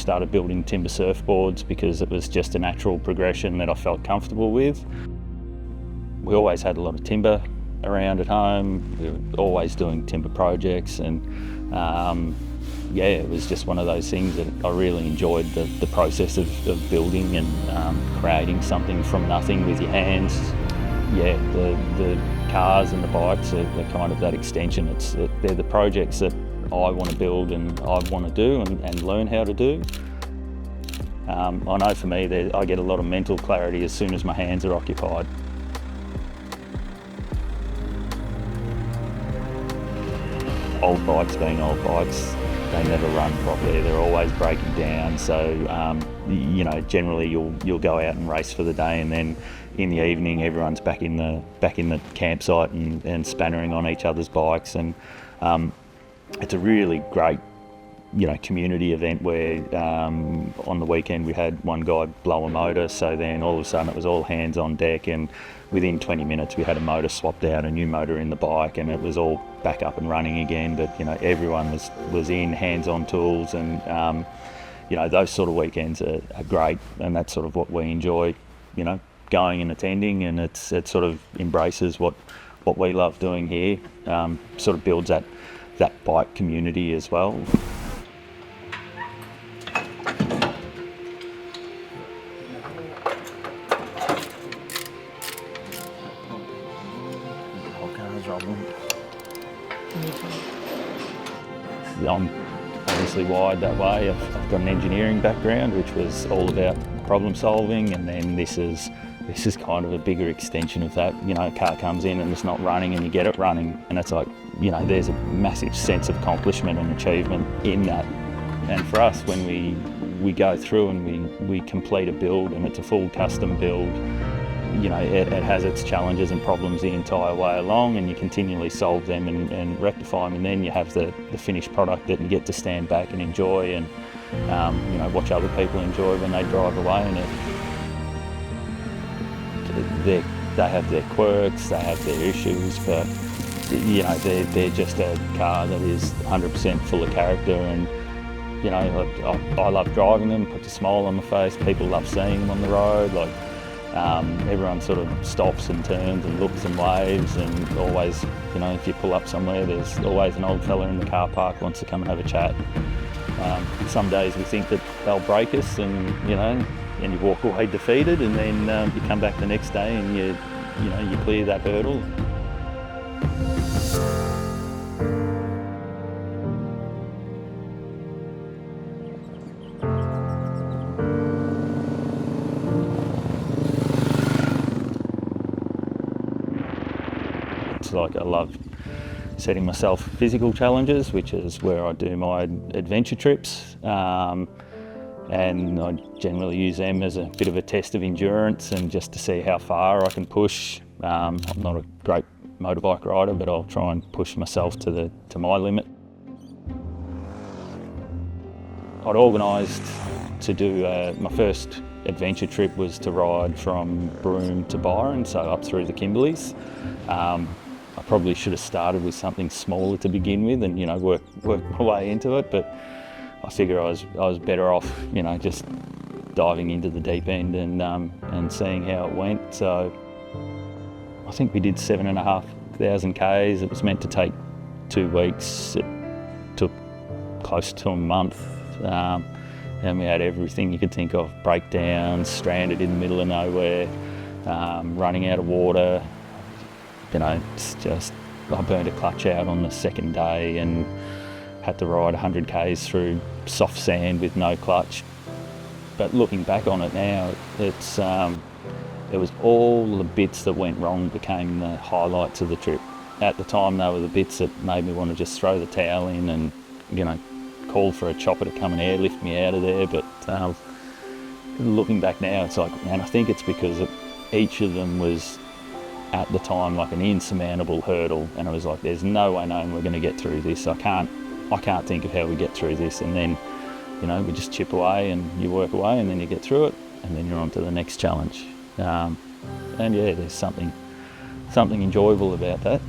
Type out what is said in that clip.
started building timber surfboards because it was just a natural progression that I felt comfortable with. We always had a lot of timber around at home. We were always doing timber projects, and yeah, it was just one of those things that I really enjoyed, the process of building and creating something from nothing with your hands. Yeah, the cars and the bikes are kind of that extension. They're the projects that I want to build and I want to do and learn how to do. I know for me, I get a lot of mental clarity as soon as my hands are occupied. Old bikes being old bikes, they never run properly. They're always breaking down. So, you know, generally you'll go out and race for the day, and then in the evening everyone's back in the campsite and spannering on each other's bikes, and it's a really great, you know, community event where on the weekend we had one guy blow a motor, so then all of a sudden it was all hands on deck, and within 20 minutes we had a motor swapped out, a new motor in the bike, and it was all back up and running again. But you know, everyone was in, hands on tools, and you know, those sort of weekends are great, and that's sort of what we enjoy, you know, going and attending, and it sort of embraces what we love doing here. Sort of builds that bike community as well. I'm obviously wired that way. I've got an engineering background, which was all about problem solving, and then this is kind of a bigger extension of that. You know, a car comes in and it's not running, and you get it running, and it's like, you know, there's a massive sense of accomplishment and achievement in that. And for us, when we go through and we complete a build, and it's a full custom build, you know, it has its challenges and problems the entire way along, and you continually solve them and rectify them, and then you have the finished product that you get to stand back and enjoy, and you know, watch other people enjoy when they drive away. And they have their quirks, they have their issues, but you know, they're just a car that is 100% full of character. And you know, I love driving them, puts a smile on my face. People love seeing them on the road. Like, everyone sort of stops and turns and looks and waves, and always, you know, if you pull up somewhere, there's always an old fella in the car park wants to come and have a chat. Some days we think that they'll break us, and you know, and you walk away defeated, and then you come back the next day and you clear that hurdle. Like, I love setting myself physical challenges, which is where I do my adventure trips, and I generally use them as a bit of a test of endurance and just to see how far I can push. I'm not a great motorbike rider, but I'll try and push myself to my limit. I'd organised to do my first adventure trip was to ride from Broome to Byron, so up through the Kimberleys. I probably should have started with something smaller to begin with, and you know, work my way into it. But I figure I was better off, you know, just diving into the deep end and seeing how it went. So I think we did 7,500 k's. It was meant to take 2 weeks. It took close to a month, and we had everything you could think of: breakdowns, stranded in the middle of nowhere, running out of water. You know, it's just, I burned a clutch out on the second day and had to ride 100 k's through soft sand with no clutch. But looking back on it now, it was all the bits that went wrong became the highlights of the trip. At the time, they were the bits that made me want to just throw the towel in and, you know, call for a chopper to come and airlift me out of there. But looking back now, it's like, man, I think it's because each of them was, at the time, like an insurmountable hurdle, and I was like, there's no way known we're going to get through this. I can't think of how we get through this. And then, you know, we just chip away and you work away, and then you get through it, and then you're on to the next challenge. And yeah, there's something enjoyable about that.